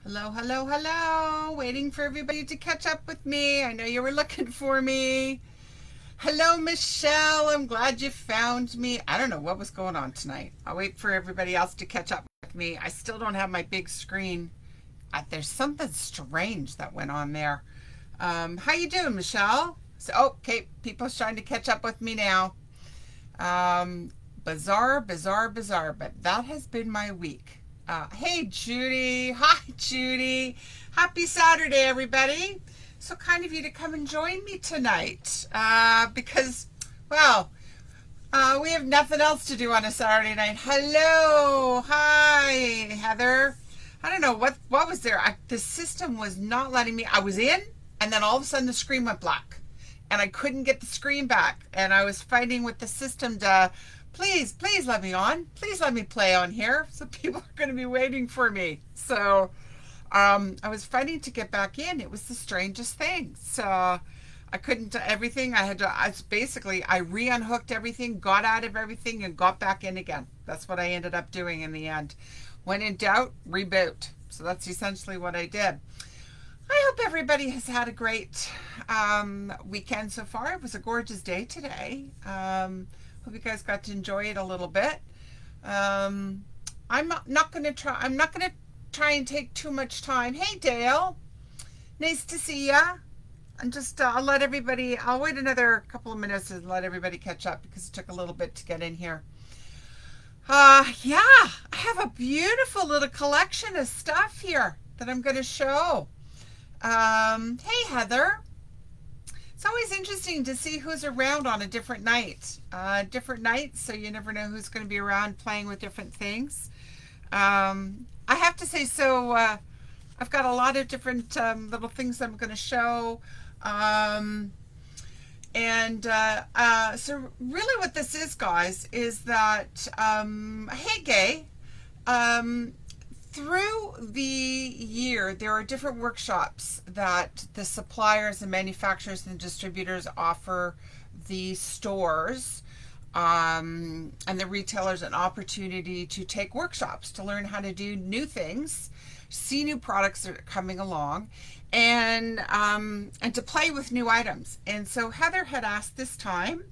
Hello, hello, hello. Waiting for everybody to catch up with me. I know you were looking for me. Hello, Michelle. I'm glad you found me. I don't know what was going on tonight. I'll wait for everybody else to catch up with me. I still don't have my big screen. There's something strange that went on there. How you doing, Michelle? So, okay, people's trying to catch up with me now. Um, Bizarre, bizarre, bizarre, but that has been my week. Hey, Judy. Hi, Judy. Happy Saturday, everybody. So kind of you to come and join me tonight because, well, we have nothing else to do on a Saturday night. Hello. Hi, Heather. I don't know what was there. The system was not letting me. I was in, and then all of a sudden the screen went black and I couldn't get the screen back. And I was fighting with the system to please let me on. Please let me play on here. So people are going to be waiting for me. So I was fighting to get back in. It was the strangest thing. So I couldn't do everything. I re-unhooked everything, got out of everything, and got back in again. That's what I ended up doing in the end. When in doubt, reboot. So that's essentially what I did. I hope everybody has had a great weekend so far. It was a gorgeous day today. Hope you guys got to enjoy it a little bit. I'm not going to try. I'm not going to try and take too much time. Hey, Dale. Nice to see ya. And just I'll let everybody. I'll wait another couple of minutes and let everybody catch up because it took a little bit to get in here. Yeah, I have a beautiful little collection of stuff here that I'm going to show. Hey, Heather. It's always interesting to see who's around on a different night. Different nights, so you never know who's going to be around playing with different things. I have to say, I've got a lot of different little things I'm going to show. So really what this is, guys, is that, hey, Gay, through the year, there are different workshops that the suppliers and manufacturers and distributors offer the stores and the retailers an opportunity to take workshops to learn how to do new things, see new products that are coming along, and to play with new items. And so Heather had asked this time,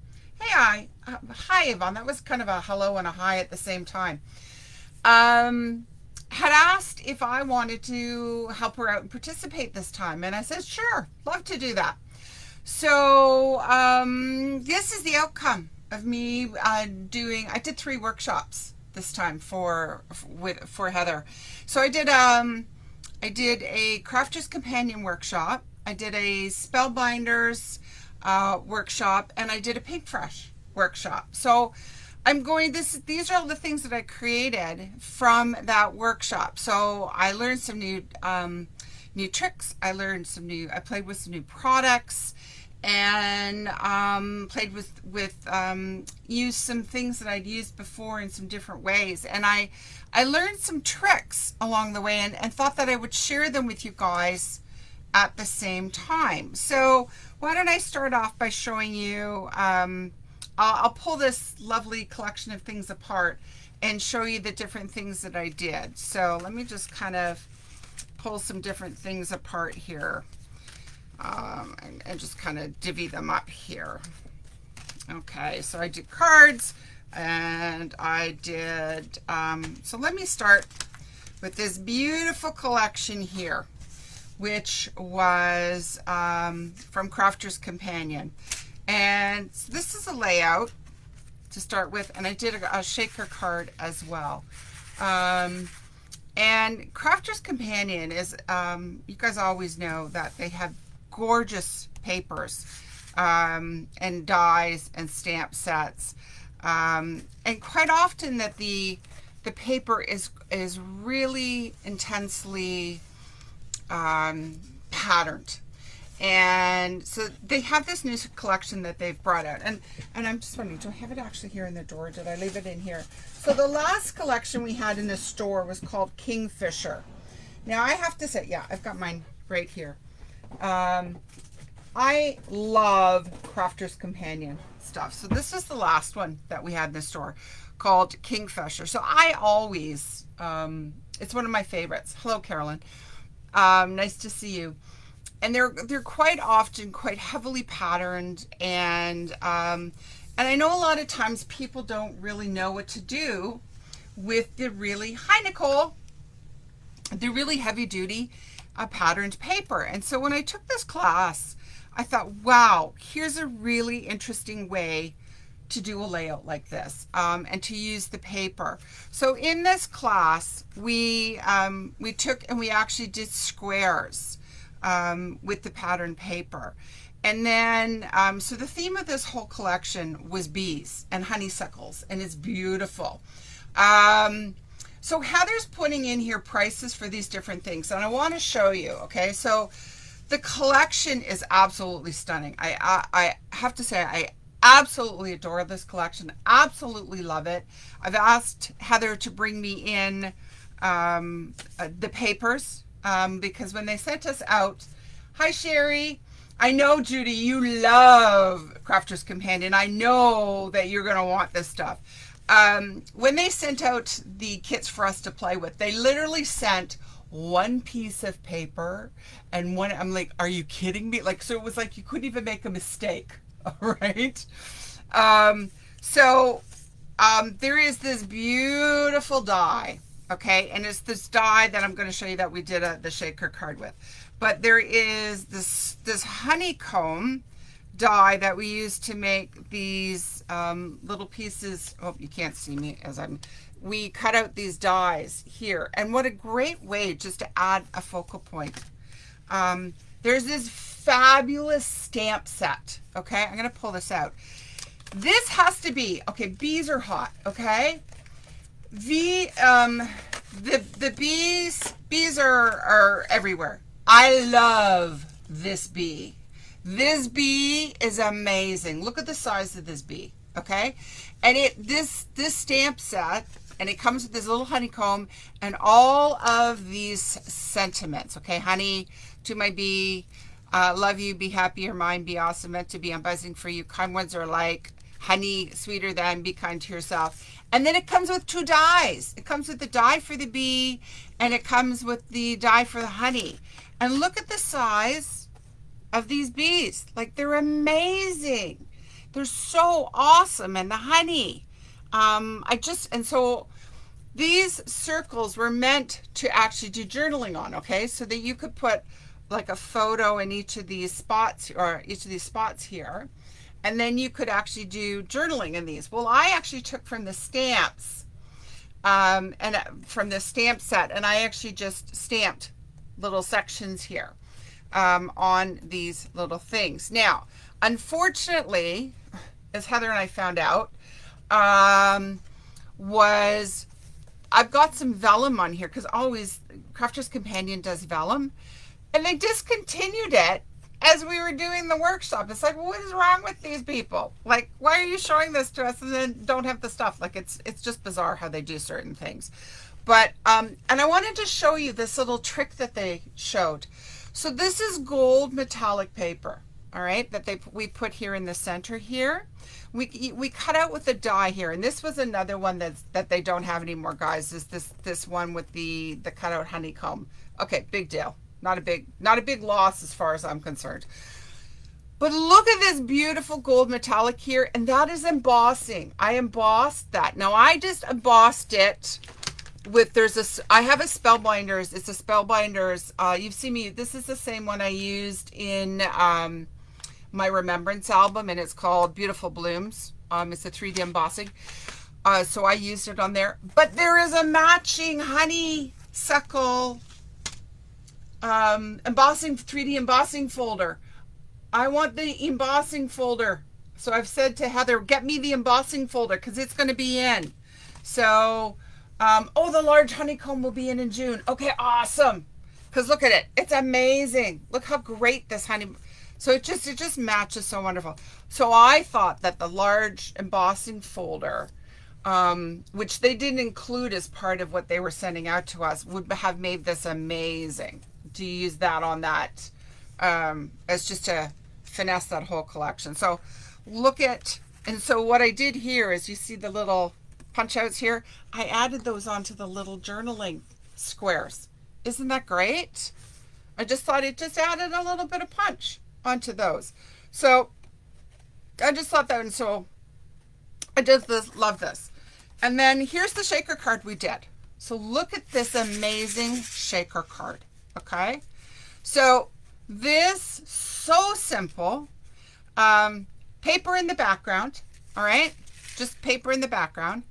hey, hi, Yvonne. That was kind of a hello and a hi at the same time. Had asked if I wanted to help her out and participate this time. And I said, sure, love to do that. So this is the outcome of me I did 3 workshops this time for Heather. So I did a Crafter's Companion workshop, I did a Spellbinders workshop, and I did a Paintbrush workshop. So these are all the things that I created from that workshop. So I learned some new tricks. I played with some new products, and used some things that I'd used before in some different ways. And I learned some tricks along the way and thought that I would share them with you guys at the same time. So why don't I start off by showing you, I'll pull this lovely collection of things apart and show you the different things that I did. So let me just kind of pull some different things apart here and just kind of divvy them up here. Okay, so I did cards and I did, so let me start with this beautiful collection here, which was from Crafter's Companion. And this is a layout to start with, and I did a shaker card as well. And Crafter's Companion is, you guys always know that they have gorgeous papers and dies and stamp sets. And quite often that the paper is really intensely patterned. And so they have this new collection that they've brought out, and I'm just wondering, do I have it actually here in the drawer? Did I leave it in here? So the last collection we had in the store was called Kingfisher. Now I have to say, yeah, I've got mine right here. I love Crafter's Companion stuff. So this is the last one that we had in the store, called Kingfisher. So I always, it's one of my favorites. Hello, Carolyn. Nice to see you. And they're quite often quite heavily patterned, and I know a lot of times people don't really know what to do with the really, hi Nicole, the really heavy duty patterned paper. And so when I took this class, I thought, wow, here's a really interesting way to do a layout like this, and to use the paper. So in this class, we took and we actually did squares with the pattern paper. And then, so the theme of this whole collection was bees and honeysuckles, and it's beautiful. So Heather's putting in here prices for these different things, and I want to show you, okay? So the collection is absolutely stunning. I have to say, I absolutely adore this collection, absolutely love it. I've asked Heather to bring me in the papers, because when they sent us out, hi Sherry, I know Judy, you love Crafter's Companion. I know that you're going to want this stuff. When they sent out the kits for us to play with, they literally sent one piece of paper and one, I'm like, are you kidding me? Like, so it was like you couldn't even make a mistake, all right? There is this beautiful die, okay? And it's this die that I'm going to show you that we did the shaker card with. But there is this honeycomb die that we use to make these little pieces. Oh, you can't see me as we cut out these dies here. And what a great way just to add a focal point. There's this fabulous stamp set. Okay, I'm going to pull this out. This has to be, okay, bees are hot, okay? The bees are everywhere. I love this bee. This bee is amazing. Look at the size of this bee, okay? And this stamp set, and it comes with this little honeycomb and all of these sentiments, okay? Honey to my bee, love you, be happy, you're mine, be awesome, meant to be, I'm buzzing for you, kind ones are like, honey, sweeter than, be kind to yourself. And then it comes with two dies. It comes with the die for the bee, and it comes with the die for the honey. And look at the size of these bees. Like, they're amazing. They're so awesome. And the honey, and so these circles were meant to actually do journaling on, okay? So that you could put like a photo in each of these spots, or each of these spots here. And then you could actually do journaling in these. Well, I actually took from the stamps, and from the stamp set, and I actually just stamped little sections here on these little things. Now, unfortunately, as Heather and I found out, was I've got some vellum on here, because always Crafter's Companion does vellum, and they discontinued it as we were doing the workshop. It's like, what is wrong with these people? Like, why are you showing this to us and then don't have the stuff? Like, it's just bizarre how they do certain things. But, and I wanted to show you this little trick that they showed. So this is gold metallic paper, all right, that we put here in the center here. We cut out with a die here, and this was another one that they don't have anymore, guys, is this one with the cutout honeycomb. Okay, big deal. Not a big loss as far as I'm concerned. But look at this beautiful gold metallic here, and that is embossing. I embossed that. Now I just embossed it with, I have a Spellbinders. It's a Spellbinders. You've seen me, this is the same one I used in my Remembrance album, and it's called Beautiful Blooms. It's a 3D embossing. So I used it on there. But there is a matching honeysuckle embossing, 3D embossing folder. I want the embossing folder. So I've said to Heather, get me the embossing folder, because it's going to be in. So, oh, the large honeycomb will be in June. Okay, awesome. Because look at it. It's amazing. Look how great this honey. So it just matches so wonderful. So I thought that the large embossing folder, which they didn't include as part of what they were sending out to us, would have made this amazing to use that on that, as just to finesse that whole collection. So look at, and so what I did here is, you see the little punch outs here, I added those onto the little journaling squares. Isn't that great? I just thought it just added a little bit of punch onto those. So I just thought that, and so I just love this. And then here's the shaker card we did. So look at this amazing shaker card, okay? So this, so simple. Paper in the background, all right? Just paper in the background.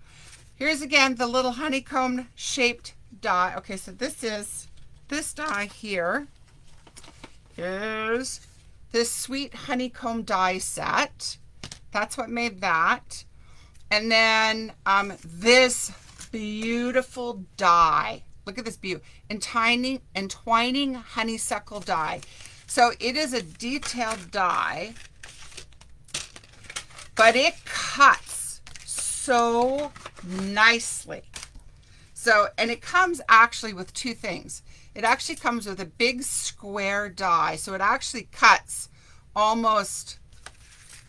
Here's again the little honeycomb shaped die. Okay, so this die here is this sweet honeycomb die set. That's what made that. And then this beautiful die. Look at this beauty. Entwining honeysuckle die. So it is a detailed die, but it cuts so nicely. So, and it comes actually with two things. It actually comes with a big square die. So it actually cuts almost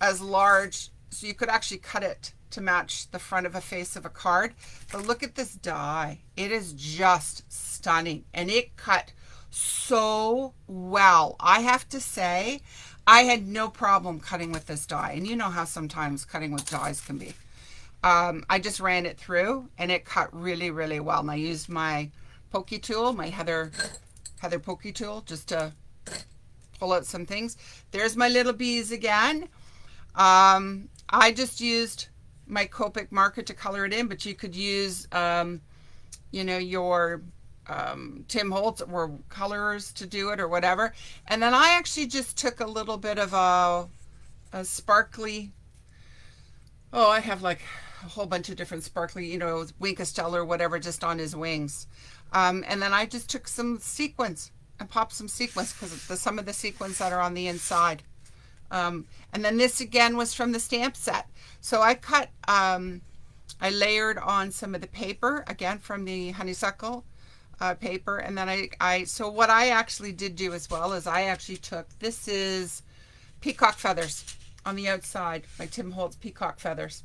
as large. So you could actually cut it to match the front of a face of a card. But look at this die. It is just stunning. And it cut so well. I have to say, I had no problem cutting with this die. And you know how sometimes cutting with dies can be. I just ran it through and it cut really, really well. And I used my pokey tool, my Heather pokey tool, just to pull out some things. There's my little bees again. I just used my Copic marker to color it in, but you could use, you know, your Tim Holtz or colors to do it or whatever. And then I actually just took a little bit of a sparkly, oh, I have like a whole bunch of different sparkly, you know, Wink Estelle or whatever, just on his wings. And then I just took some sequins and popped some sequins because some of the sequins that are on the inside. And then this again was from the stamp set. So I cut, I layered on some of the paper, again from the honeysuckle paper. And then so what I actually did do as well is I actually took, this is peacock feathers on the outside, my Tim Holtz peacock feathers.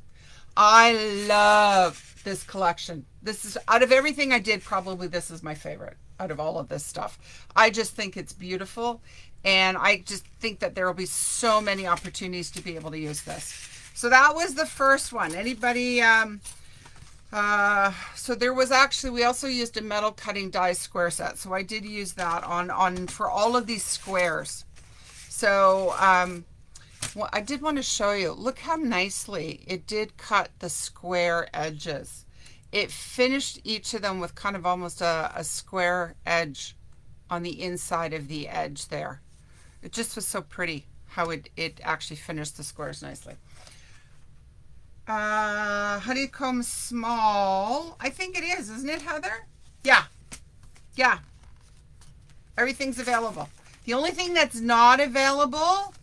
I love this collection. This is, out of everything I did, probably this is my favorite out of all of this stuff. I just think it's beautiful. And I just think that there will be so many opportunities to be able to use this. So that was the first one. Anybody, so there was actually, we also used a metal cutting die square set. So I did use that on for all of these squares. So, well, I did want to show you, look how nicely it did cut the square edges. It finished each of them with kind of almost a square edge on the inside of the edge there. It just was so pretty how it actually finished the squares nicely. Honeycomb small, I think it is, isn't it, Heather? Yeah, yeah. Everything's available. The only thing that's not available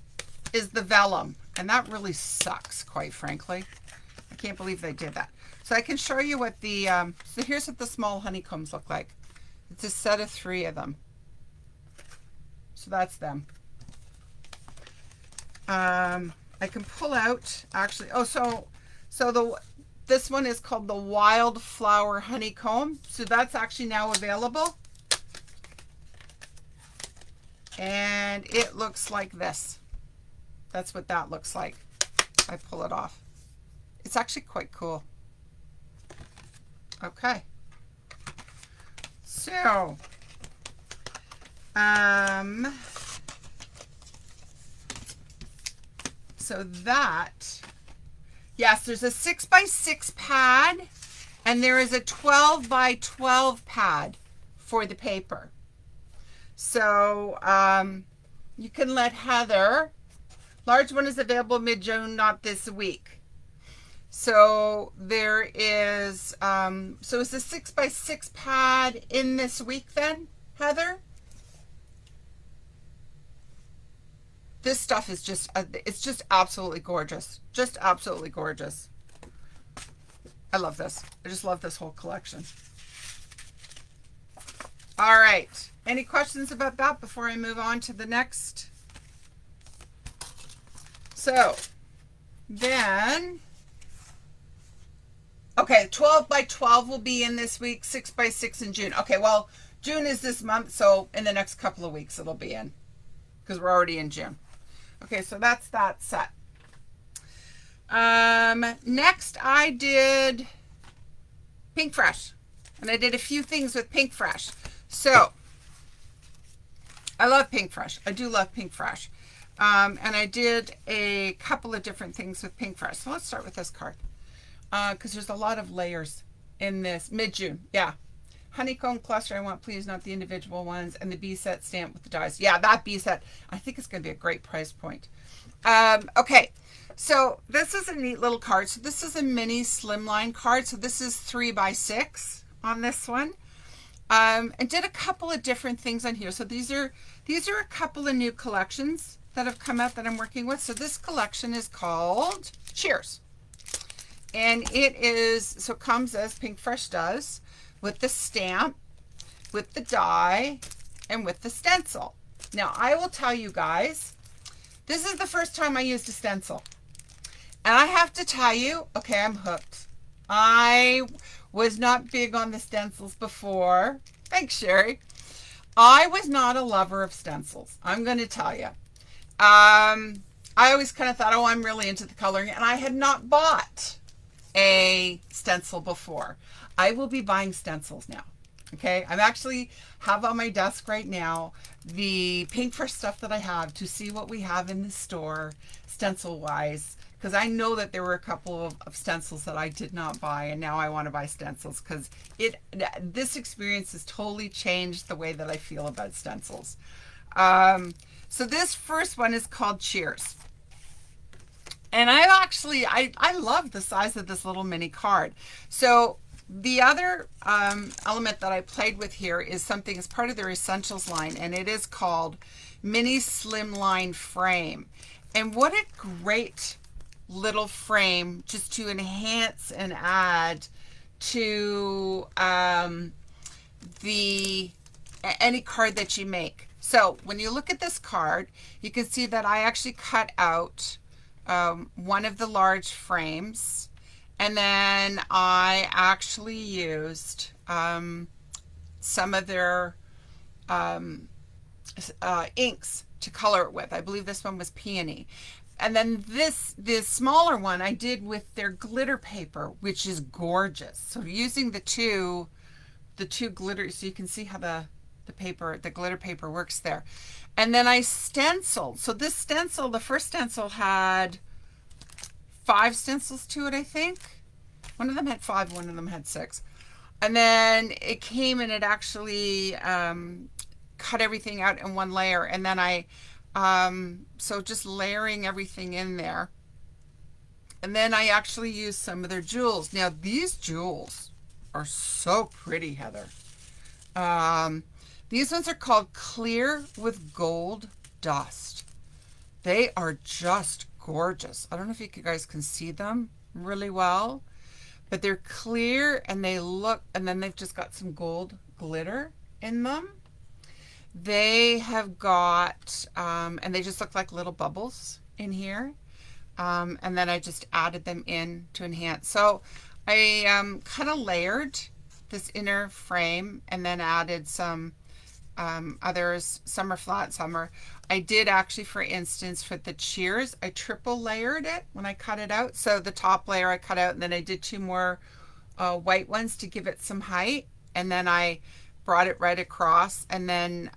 is the vellum, and that really sucks, quite frankly. I can't believe they did that. So I can show you what the, so here's what the small honeycombs look like. It's a set of 3 of them. So that's them. I can pull out, actually, oh, so this one is called the Wildflower Honeycomb. So that's actually now available. And it looks like this. That's what that looks like. I pull it off. It's actually quite cool. Okay. So, so that, yes, there's a 6x6 pad and there is a 12x12 pad for the paper. So you can let Heather, large one is available mid-June, not this week. So there is, so is the 6x6 pad in this week then, Heather? This stuff is just, it's just absolutely gorgeous. Just absolutely gorgeous. I love this. I just love this whole collection. All right. Any questions about that before I move on to the next? So then, Okay, 12 by 12 will be in this week, 6 by 6 in June. Okay, well, June is this month, so in the next couple of weeks it'll be in because we're already in June. Okay, so that's that set. Next I did Pink Fresh, and I did a few things with Pink Fresh. So I love Pink Fresh. I do love Pink Fresh. And I did a couple of different things with Pink Fresh. So let's start with this card. Because there's a lot of layers in this. Mid-June, yeah. Honeycomb cluster, I want please, not the individual ones. And the B set stamp with the dies. Yeah, that B set, I think it's going to be a great price point. Okay, so this is a neat little card. So this is a mini slimline card. So this is 3 by 6 on this one. And did a couple of different things on here. So these are a couple of new collections that have come out that I'm working with. So this collection is called Cheers. And it is, so it comes as Pink Fresh does, with the stamp, with the die, and with the stencil. Now, I will tell you guys, this is the first time I used a stencil. And I have to tell you, okay, I'm hooked. I was not big on the stencils before. Thanks, Sherry. I was not a lover of stencils, I'm going to tell you. I always kind of thought, oh, I'm really into the coloring, and I had not bought a stencil before. I will be buying stencils now. Okay, I'm actually have on my desk right now the Pink Fresh stuff that I have to see what we have in the store stencil wise, because I know that there were a couple of stencils that I did not buy, and now I want to buy stencils because this experience has totally changed the way that I feel about stencils. So this first one is called Cheers. And I love the size of this little mini card. So the other element that I played with here is something as part of their Essentials line, and it is called Mini Slimline Frame. And what a great little frame just to enhance and add to any card that you make. So when you look at this card, you can see that I actually cut out one of the large frames, and then I actually used some of their inks to color it with. I believe this one was Peony. And then this smaller one I did with their glitter paper, which is gorgeous. So using the two glitter, so you can see how the glitter paper works there. And then I stenciled. So this stencil, the first stencil had 5 stencils to it, I think. One of them had 5, one of them had 6. And then it came and it actually cut everything out in one layer. And then so just layering everything in there. And then I actually used some of their jewels. Now these jewels are so pretty, Heather. These ones are called Clear with Gold Dust. They are just gorgeous. I don't know if you guys can see them really well, but they're clear and they look, and then they've just got some gold glitter in them. They have got, and they just look like little bubbles in here. And then I just added them in to enhance. So I kind of layered this inner frame and then added some others. Some are flat, some are. I did actually, for instance, for the Cheers, I triple layered it when I cut it out. So the top layer I cut out, and then I did 2 more white ones to give it some height. And then I brought it right across. And then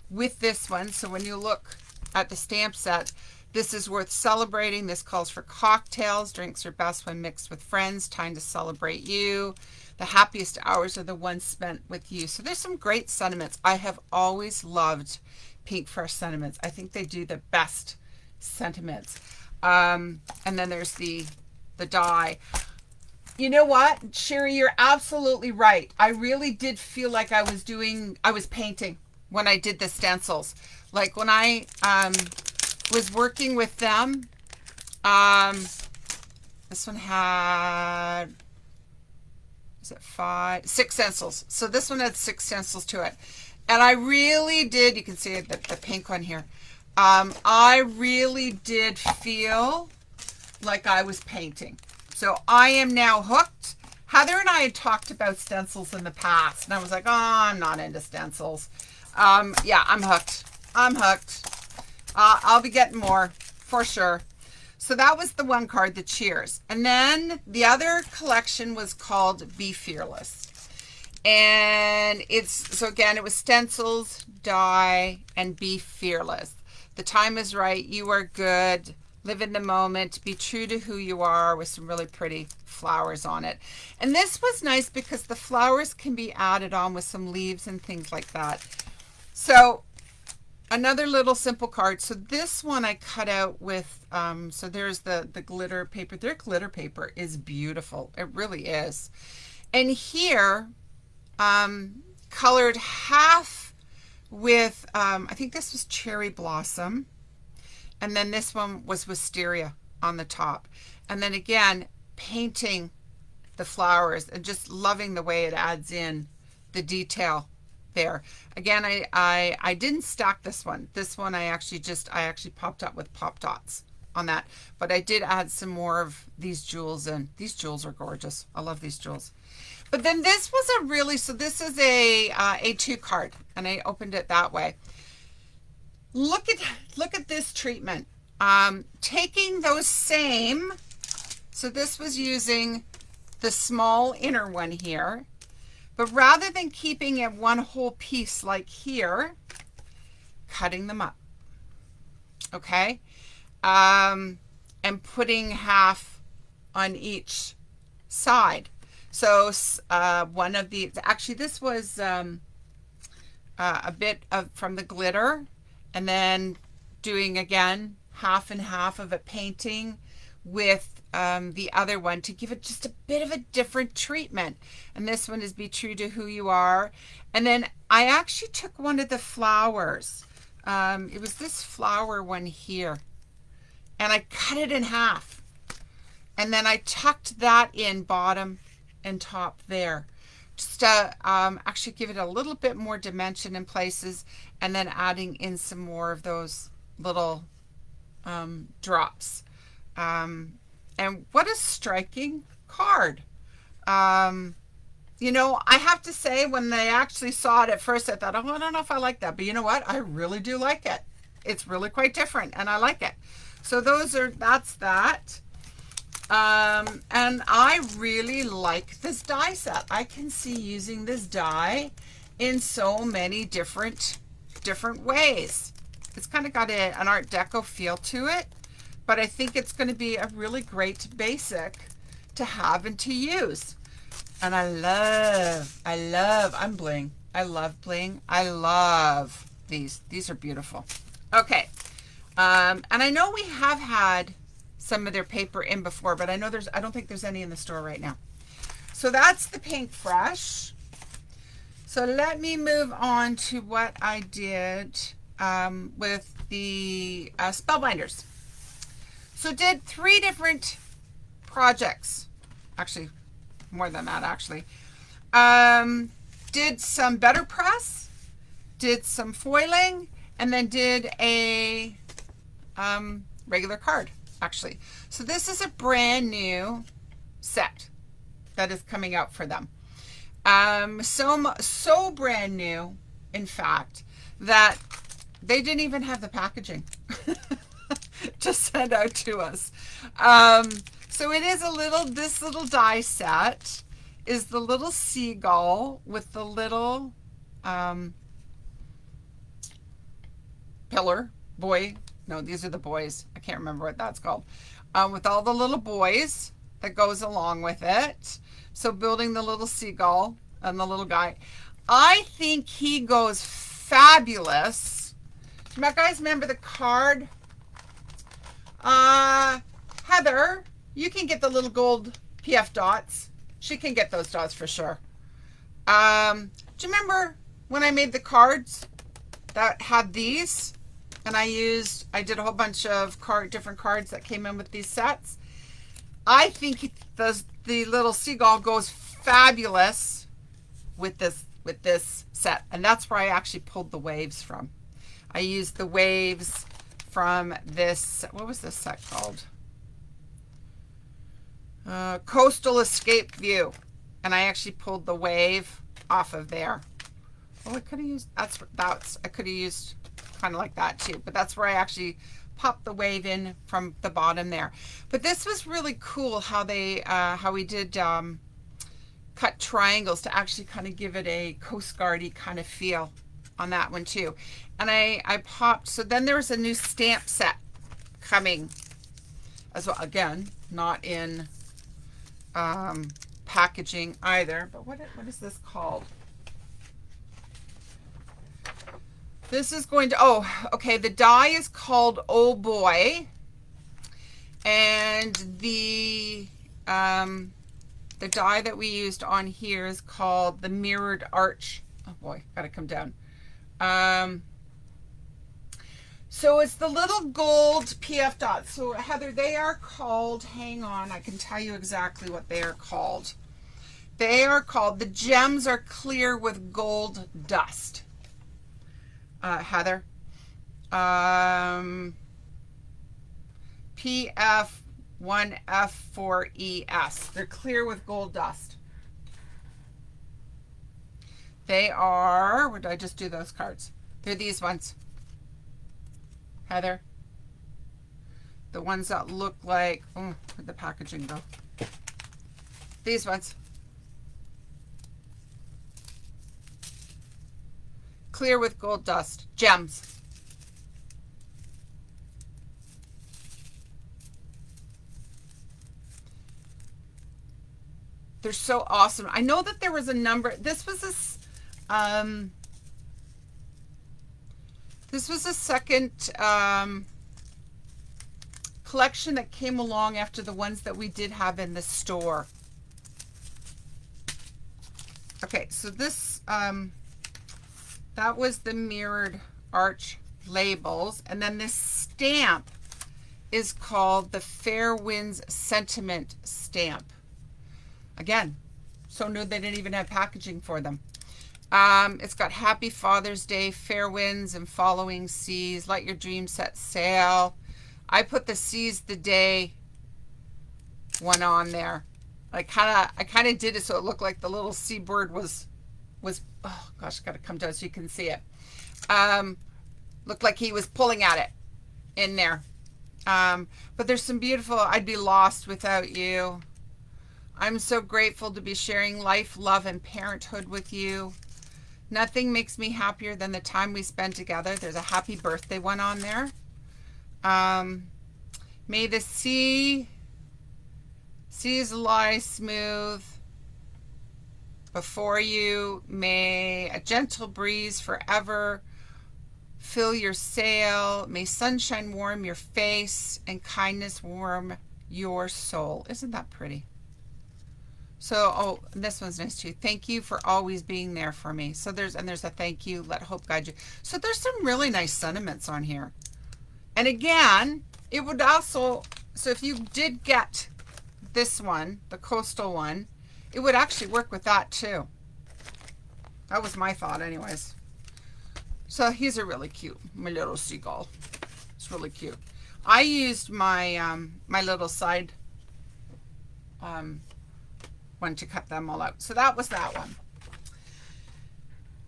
with this one, so when you look at the stamp set, this is worth celebrating. This calls for cocktails. Drinks are best when mixed with friends. Time to celebrate you. The happiest hours are the ones spent with you. So there's some great sentiments. I have always loved Pink Fresh sentiments. I think they do the best sentiments. And then there's the die. You know what, Sherry, you're absolutely right. I really did feel like I was painting when I did the stencils. Like when I was working with them, this one had, is it 5, 6 stencils. So this one had 6 stencils to it. And I really did, you can see the pink one here. I really did feel like I was painting. So I am now hooked. Heather and I had talked about stencils in the past, and I was like, oh, I'm not into stencils. Yeah, I'm hooked. I'm hooked. I'll be getting more for sure. So that was the one card, the Cheers. And then the other collection was called Be Fearless. And so again, it was stencils, die, and be fearless. The time is right. You are good. Live in the moment. Be true to who you are, with some really pretty flowers on it. And this was nice because the flowers can be added on with some leaves and things like that. So another little simple card. So this one I cut out with, so there's the glitter paper. Their glitter paper is beautiful. It really is. And here, colored half with, I think this was Cherry Blossom. And then this one was Wisteria on the top. And then again, painting the flowers and just loving the way it adds in the detail there. Again, I didn't stack this one. This one I actually popped up with pop dots on that. But I did add some more of these jewels in. These jewels are gorgeous. I love these jewels. But then this was a really, so this is a A2 card, and I opened it that way. Look at this treatment. Taking those same, so this was using the small inner one here, but rather than keeping it one whole piece like here, cutting them up, okay? And putting half on each side. So one of the, actually this was a bit of from the glitter, and then doing again half and half of a painting with the other one to give it just a bit of a different treatment. And this one is Be True to Who You Are. And then I actually took one of the flowers. It was this flower one here, and I cut it in half, and then I tucked that in bottom and top there, just to actually give it a little bit more dimension in places, and then adding in some more of those little drops. And what a striking card. You know, I have to say, when they actually saw it at first, I thought, oh, I don't know if I like that, but you know what, I really do like it. It's really quite different, and I like it. So that's that. And I really like this die set. I can see using this die in so many different ways. It's kind of got an Art Deco feel to it, but I think it's going to be a really great basic to have and to use. And I'm bling. I love bling. I love these. These are beautiful. Okay. And I know we have had some of their paper in before, but I don't think there's any in the store right now. So that's the Pink Fresh. So let me move on to what I did with the Spellbinders. So did 3 different projects, actually more than that actually. Did some better press, did some foiling, and then did a regular card actually. So this is a brand new set that is coming out for them. So brand new, in fact, that they didn't even have the packaging to send out to us. So it is this little die set is the little seagull with the little pillar boy. No, these are the boys. I can't remember what that's called. With all the little boys that goes along with it. So building the little seagull and the little guy. I think he goes fabulous. Do you guys remember the card? Heather, you can get the little gold PF dots. She can get those dots for sure. Do you remember when I made the cards that had these? And I did a whole bunch of different cards that came in with these sets. I think the little seagull goes fabulous with this set. And that's where I actually pulled the waves from. I used the waves from this, what was this set called? Coastal Escape View. And I actually pulled the wave off of there. Oh, I could have used, I could have used kind of like that too, but that's where I actually popped the wave in from the bottom there. But this was really cool how they, how we did cut triangles to actually kind of give it a Coast Guard-y kind of feel on that one too. And I popped, so then there's a new stamp set coming as well. Again, not in packaging either, but what is this called? This is going to, oh, okay, the die is called Oh Boy, and the die that we used on here is called the Mirrored Arch. Oh boy, gotta come down. So it's the little gold PF dots. So Heather, they are called, hang on, I can tell you exactly what they are called. They are called, the gems are clear with gold dust. Heather. PF1F4ES. They're clear with gold dust. They are, where did I just do those cards? They're these ones. Heather. The ones that look like, oh, where'd the packaging go? These ones. Clear with gold dust. Gems. They're so awesome. I know that there was a number. This was a second collection that came along after the ones that we did have in the store. Okay, so this that was the Mirrored Arch labels, and then this stamp is called the Fair Winds Sentiment stamp. Again, so new they didn't even have packaging for them. It's got Happy Father's Day, Fair Winds and Following Seas, Let Your Dreams Set Sail. I put the Seize the Day one on there. I kind of did it so it looked like the little seabird was oh gosh, gotta come down so you can see it. Looked like he was pulling at it in there. But there's some beautiful, I'd be lost without you. I'm so grateful to be sharing life, love, and parenthood with you. Nothing makes me happier than the time we spend together. There's a happy birthday one on there. May the seas lie smooth before you. May a gentle breeze forever fill your sail. May sunshine warm your face and kindness warm your soul. Isn't that pretty? So, oh, this one's nice too. Thank you for always being there for me. So there's a thank you. Let hope guide you. So there's some really nice sentiments on here. And again, it would also, so if you did get this one, the coastal one, it would actually work with that too. That was my thought anyways. So he's a really cute, my little seagull. It's really cute. I used my my little side one to cut them all out. So that was that one.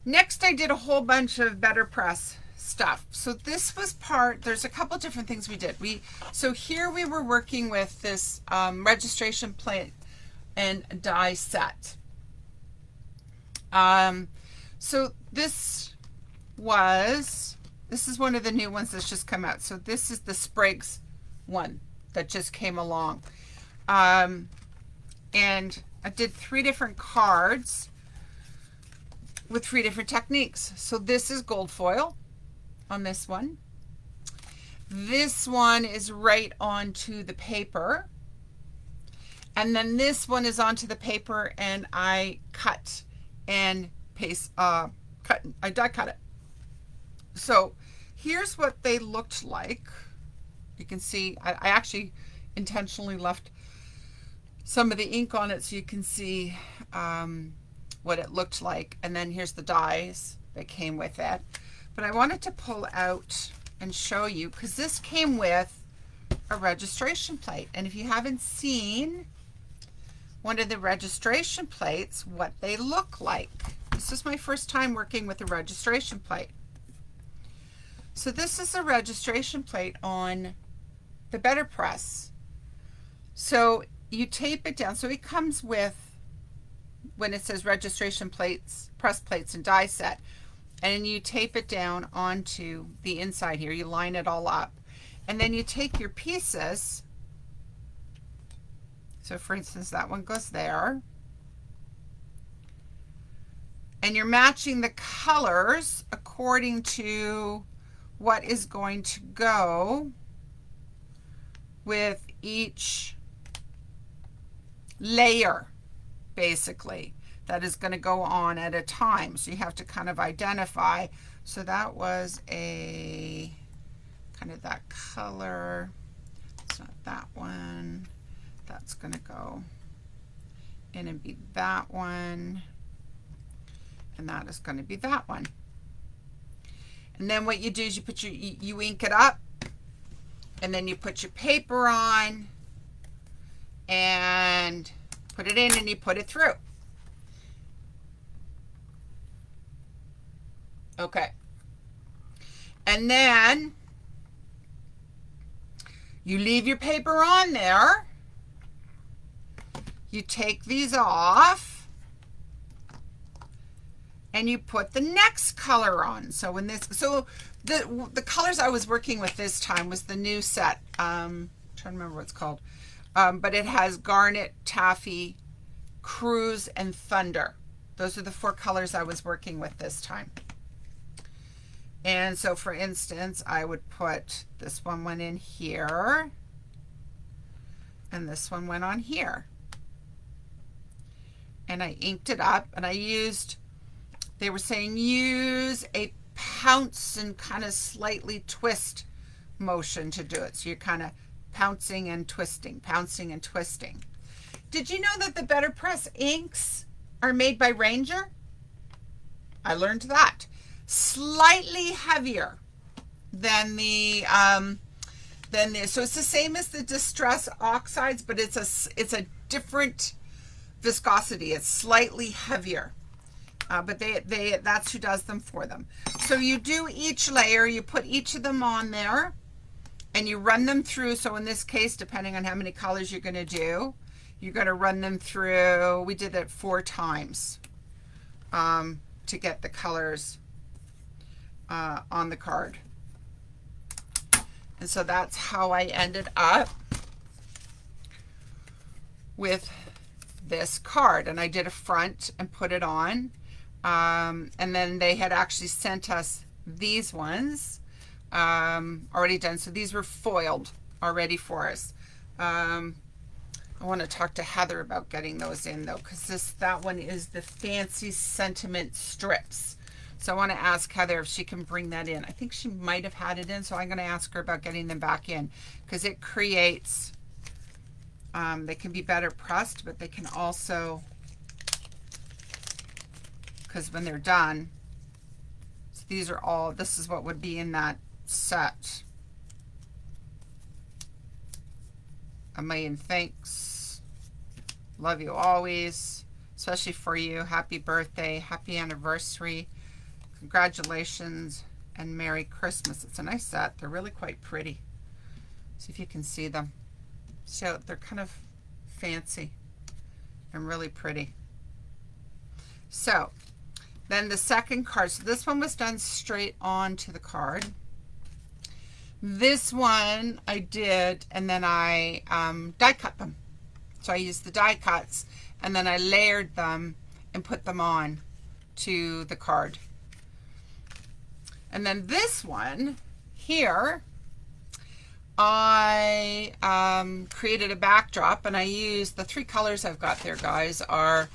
Next, I did a whole bunch of Better Press stuff. So this was part, there's a couple different things we did. So here we were working with this registration plate and die set. So this is one of the new ones that's just come out. So this is the Sprigs one that just came along. And I did 3 different cards with 3 different techniques. So this is gold foil on this one. This one is right onto the paper. And then this one is onto the paper and I cut and paste, I die cut it. So here's what they looked like. You can see, I actually intentionally left some of the ink on it so you can see what it looked like. And then here's the dies that came with it. But I wanted to pull out and show you, because this came with a registration plate. And if you haven't seen one of the registration plates what they look like. This is my first time working with a registration plate. So this is a registration plate on the Better Press. So you tape it down. So it comes with, when it says registration plates, press plates and die set, and you tape it down onto the inside here. You line it all up. And then you take your pieces. So for instance, that one goes there. And you're matching the colors according to what is going to go with each layer, basically, that is going to go on at a time. So you have to kind of identify. So that was a kind of that color. It's not that one. That's going to go in and be that one. And that is going to be that one. And then what you do is you put you ink it up, and then you put your paper on and put it in, and you put it through. Okay. And then you leave your paper on there. You take these off and you put the next color on. So when this, so the colors I was working with this time was the new set. I'm trying to remember what it's called. But it has Garnet, Taffy, Cruise, and Thunder. Those are the 4 colors I was working with this time. And so for instance, I would put this one went in here, and this one went on here. And I inked it up, and I used, they were saying use a pounce and kind of slightly twist motion to do it. So you're kind of pouncing and twisting, pouncing and twisting. Did you know that the Better Press inks are made by Ranger? I learned that. Slightly heavier than the so it's the same as the Distress Oxides, but it's a different viscosity. It's slightly heavier, but that's who does them for them. So you do each layer, you put each of them on there, and you run them through. So in this case, depending on how many colors you're going to do, you're going to run them through. We did it 4 times to get the colors on the card. And so that's how I ended up with this card. And I did a front and put it on. And then they had actually sent us these ones already done. So these were foiled already for us. I want to talk to Heather about getting those in though, because that one is the Fancy Sentiment strips. So I want to ask Heather if she can bring that in. I think she might have had it in, so I'm going to ask her about getting them back in, because it creates, they can be better pressed, but they can also, because when they're done, so these are all, this is what would be in that set. A million thanks. Love you always, especially for you. Happy birthday, happy anniversary. Congratulations and Merry Christmas. It's a nice set. They're really quite pretty. See if you can see them. So they're kind of fancy and really pretty. So then the second card. So this one was done straight onto the card. This one I did, and then I die cut them. So I used the die cuts, and then I layered them and put them on to the card. And then this one here, I created a backdrop, and I used the 3 colors I've got there, guys, are,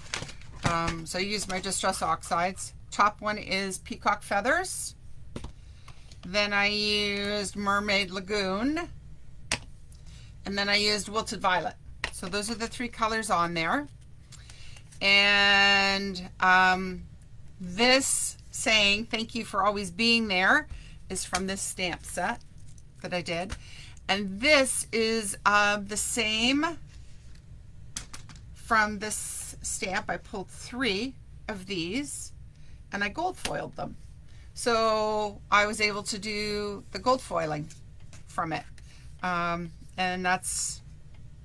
so I used my Distress Oxides. Top one is Peacock Feathers. Then I used Mermaid Lagoon. And then I used Wilted Violet. So those are the 3 colors on there. And this saying, thank you for always being there, is from this stamp set that I did. And this is the same from this stamp, I pulled 3 of these and I gold foiled them. So I was able to do the gold foiling from it. And that's,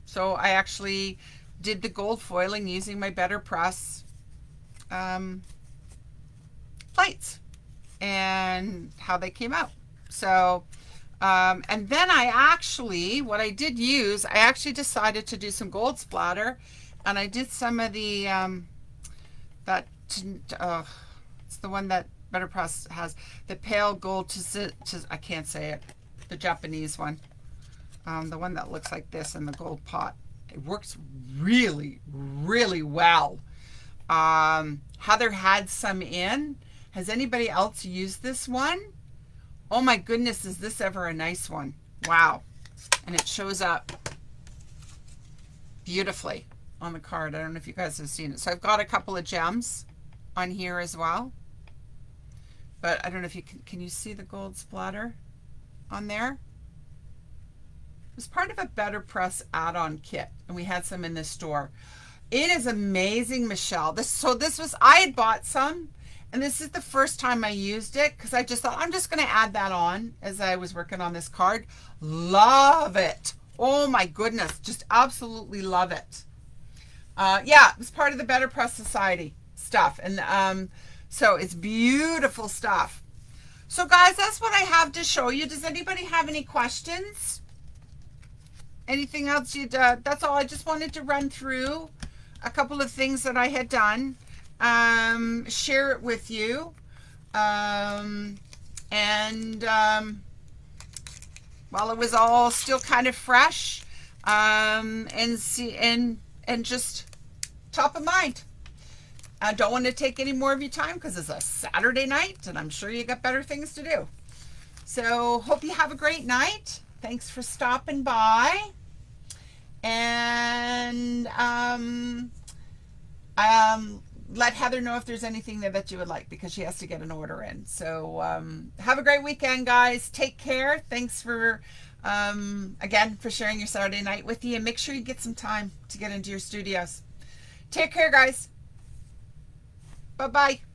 so I actually did the gold foiling using my Better Press lights and how they came out. So, and then I actually, what I did use, I actually decided to do some gold splatter, and I did some of the, it's the one that Better Press has, the pale gold, I can't say it, the Japanese one, the one that looks like this in the gold pot. It works really, really well. Heather had some in. Has anybody else used this one? Oh my goodness, is this ever a nice one? Wow. And it shows up beautifully on the card. I don't know if you guys have seen it. So I've got a couple of gems on here as well. But I don't know if you can you see the gold splatter on there? It was part of a Better Press add-on kit, and we had some in the store. It is amazing, Michelle. I had bought some, and this is the first time I used it because I just thought I'm just going to add that on as I was working on this card. Love it. Oh my goodness, just absolutely love it. Yeah, it was part of the Better Press Society stuff, and so it's beautiful stuff. So guys, that's what I have to show you. Does anybody have any questions? Anything else that's all. I just wanted to run through a couple of things that I had done, share it with you, and while it was all still kind of fresh, and just top of mind. I don't want to take any more of your time because it's a Saturday night and I'm sure you got better things to do. So hope you have a great night. Thanks for stopping by. And let Heather know if there's anything there that you would like, because she has to get an order in. So have a great weekend, guys. Take care. Thanks for again for sharing your Saturday night with you, and make sure you get some time to get into your studios. Take care, guys. Bye-bye.